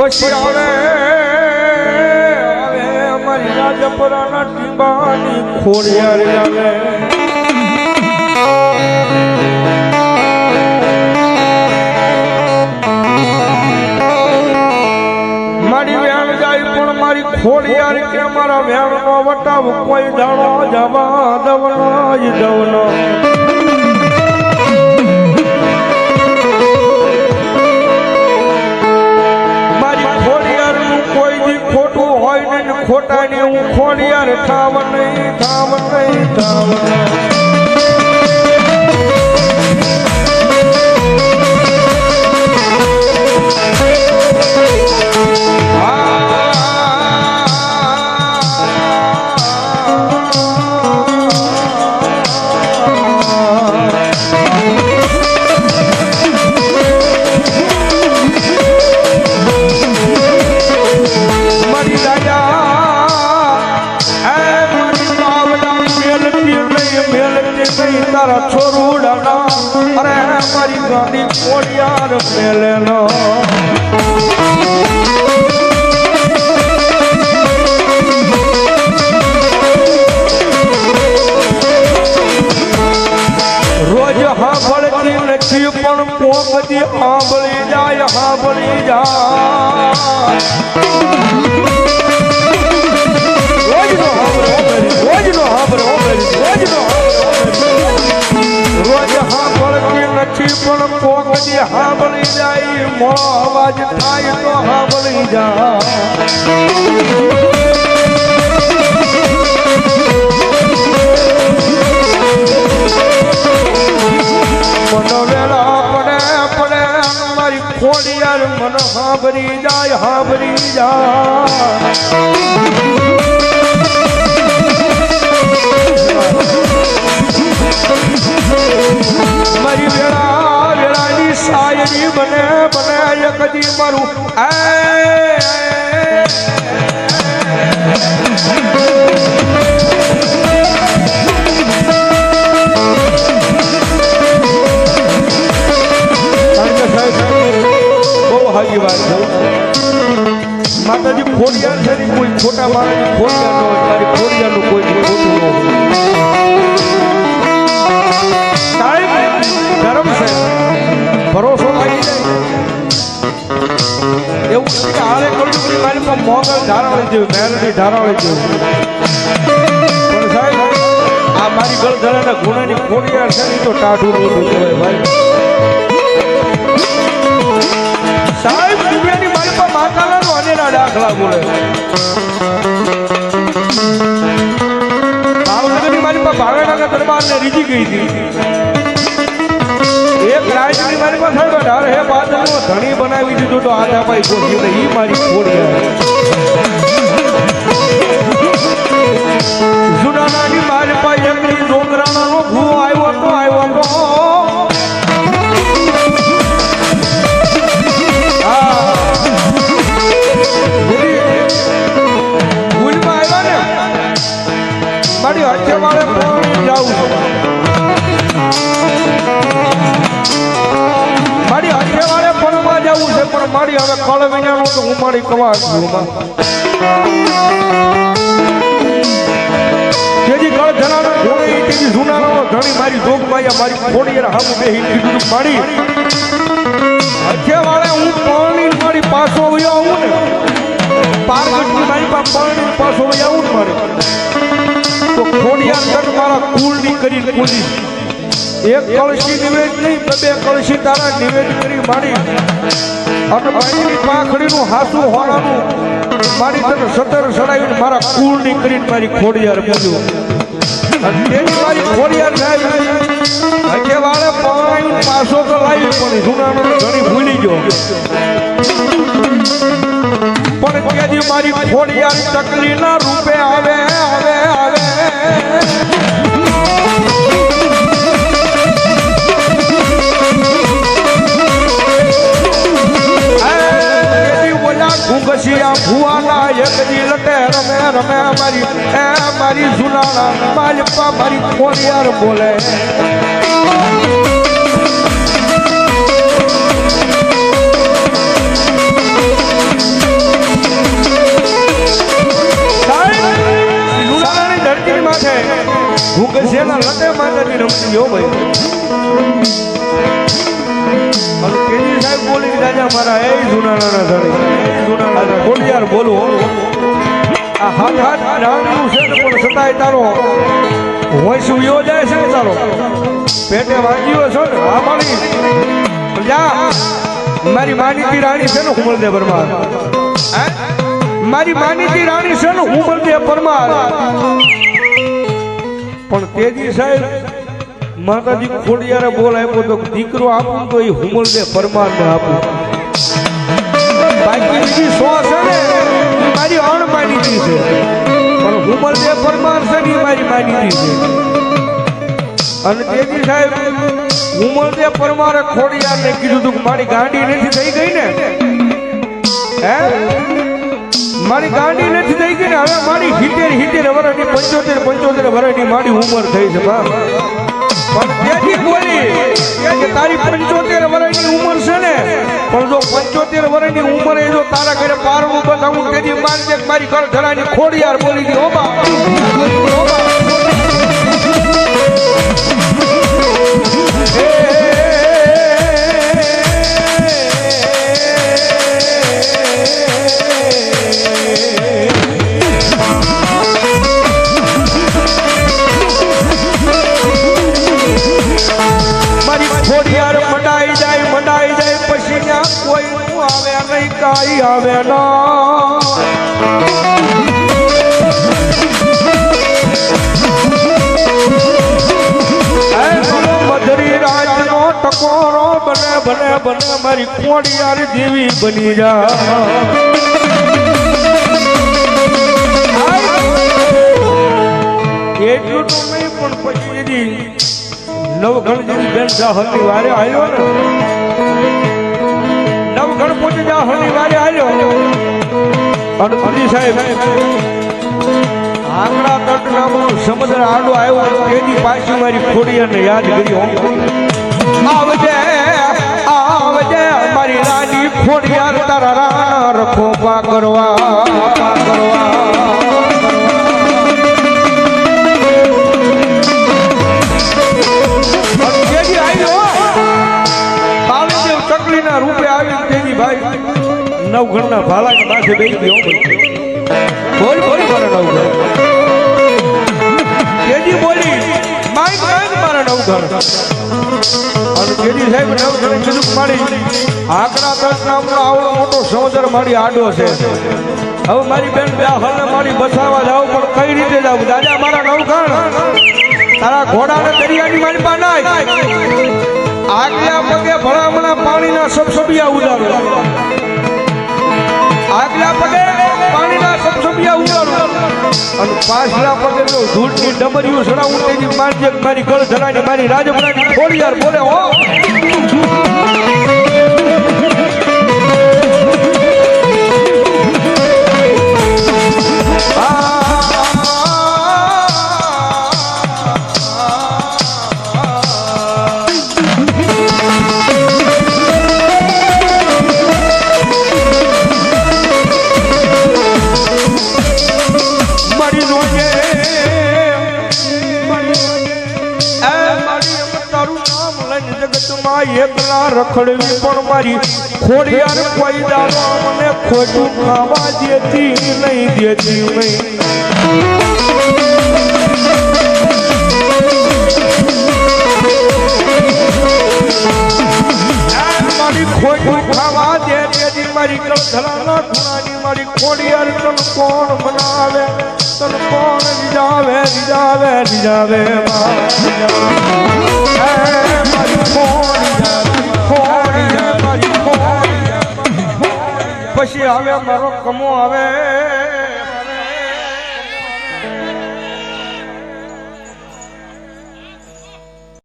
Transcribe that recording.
પછી આવે અમારી રાજપરાના ટીબાની ખોડિયાર આવે મારી વ્યાણ જાય પણ મારી ખોડિયાર કે મારા વ્યાણ નો વટાવ કોઈ જાણો જવા દવનો જ દવનો ખોટા ને હું ખોડિયાર થાવ નહીં થાવ નહીં થાવ તારા છોરુડાના અરે મારી ગાડી ખોડિયાર મેલેનો રોજ હાંભળતી નથી પણ પોકતી હાંભળી જાય હાંભળી જાય રોજનો હાંભળો રોજ હાંભળતી નથી પણ પોકતી હાંભળી જાય મોળો અવાજ થાય તો હાંભળી જાય મનો વેળા પડે પડે મારી ખોડિયાર મન હાંભળી જાય હાંભળી જાય મારી વેળા વેળાની શાયરી બને બને કદી મારું બહુ હાજી વાત છે માતાજી ખોડિયાર છે કોઈ ખોટા માણસ ખોડિયાર નો તારી ખોડિયારનું કોઈ ખોટું ન ધર્મ છે ભરોસો લાગી જાય એવું કે હારે કરું મારી પર મોગલ ધારાવળી જેવું મહેરથી ધારાવળી જેવું પણ સાહેબ આ મારી ગળધરાના ગુનાની ખોડિયાર છે ને તો ટાઢું મોટું કહેવાય ભાઈ સાહેબ દુનિયાની મારી પર માતાના અનેરા દાખલા બોલે ભાવનગરની મારી પર ભાવેડાના દરબારને રીજી ગઈ હતી એક રાજની મારી પાસે ઢાર હે બાદનો ધણી બનાવી દીધો તો આધા ભાઈ ગોઠી ને ઈ મારી ખોડિયાર જુનાનાની મારી પાસે એકની ડોંગરાનો ભૂ આવ્યો તો ભૂલમાં આવ્યા ને મારી હથે મારે જાઉં મારી હથેવાળે ફળમાં જવું છે પણ મારી હવે કળ વિનાનું તો હું મારી કવા છું જેજી કળ ધરાનો ઘોડી તેજી જૂનાનો ધણી મારી જોગમાયા મારી ખોડિયાર હામ બેહી કીધું મારી હથેવાળે હું પાણી મારી પાછો વયો આવું ને પારગટની મારી પાસે પાણી પાછો વયો આવું ને મારે તો ખોડિયાર તક મારા કુળની કરીને પૂજી એક કળશી નિવેદ નહીં બે કળશી તારા નિવેદ કરી મારી અને બાઈની પાંખડીનું હાસું હોવાનું મારી તને સતર સડાવીને મારા કુળની કરીને મારી ખોડિયાર પૂજ્યું તેની મારી ખોડિયાર સાહેબ હકે વાળે પાણી પાછો તો લાવી પણ જૂનાનો ઘણી ભૂલી ગયો પણ ત્યાંથી મારી ખોડિયાર ચકલીના રૂપે આવે આવે આવે ઘુંઘસિયા ભુવાના એકદી લટે રમે રમે મારી ઝુલાણા માલપા મારી ખોડિયાર બોલે કાંઠે હું ગસેના લટે માતાજી રમતી હો ભાઈ અને કેજી સાહેબ બોલી રાજા મારા એ જુનાના ધણી જુનાના ખોડિયાર બોલો આ હાથ હાથ રાણનું છે ને પણ સતાય તારો વંશ વિયો જાય છે તારો પેટે વાગ્યો છો ને આ મારી જા મારી માનીતી રાણી છે ને હુમલદે પરમાર મારી માનીતી રાણી છે ને હુમલદે પરમાર પણ તેજી સાહેબ માતાજી ખોડિયારે બોલ આપ્યો તો દીકરો આપું તો એ હુમલદે પરમાર ને આપું બાકી બીજી સો છે ને મારી અણમાનીતી છે પણ હુમલદે પરમાર છે ને મારી માનીતી છે અને તેજી સાહેબ હુમલદે પરમારે ખોડિયારને કીધું તું મારી ગાંડી નથી થઈ ગઈ ને હે મારી ગાંડી નથી થઈ ગઈ ને હવે મારી 70 વર્ષની 75 વર્ષની મારી ઉંમર થઈ છે બા પણ તેથી બોલી કે તારી 75 વર્ષની ઉંમર છે ને પણ જો 75 વર્ષની ઉંમરે જો તારા ઘરે પારવું બતાવું તેથી મારી ઘર ધરાની ખોડિયાર બોલી દી ઓ બા કાઈ આવે ના મધરી રાજનો ટકોરો બને બને બને મારી કોડિયાર દેવી બની જા એટલું તો નહીં પણ પછી નવઘણ જેવી બેન જાહરની વારે આવ્યો ને નવઘણ પહોંચી જાહરની વારે આવ્યો અને પતિ સાહેબ આંગણા તટ નામનો સમુદ્ર આડો આવ્યો તેની પાછી મારી ખોડિયાને યાદ કરી આવજે આવજે મારી રાની ખોડિયાર તારા રાણા રખો પા કરવા રૂપે આવી તેની ભાઈ નવઘણના ભાલા પાસે બેસી ગયો બોલ બોલ મારા નવઘણ તેજી બોલી માઈક માઈક મારા નવઘણ અને તેજી સાહેબ નવઘણ કીધું મારી આકરા તટ નામનો આવડો મોટો સમુદ્ર મારી આડો છે હવે મારી બેન બે હલને મારી બસાવા જાવ પણ કઈ રીતે જાવ દાદા મારા નવઘણ તારા ઘોડાને દરિયાની મારી પા નાય આગલા પગે ભલામણા પાણીના સબસબિયા ઉડાડો આગલા પગે પાણીના સબસબિયા ઉડાડો અને પાછલા પગે જો ધૂળની ડમરીઓ સડાવું તેની મારી ગળ ધરાની મારી રાજપરાની ખોડિયાર બોલે હો એકલા રખડવી પણ મારી ખોડિયાર કોઈ દાડો મને ખોટું ખાવા દેતી નહીં મારી ખોટું ખાવા દેતી મારી કળધરાના ખૂણાની મારી ખોડિયાર તન કોણ બનાવે તન કોણ રીજાવે પછી આવે મારો કમો આવે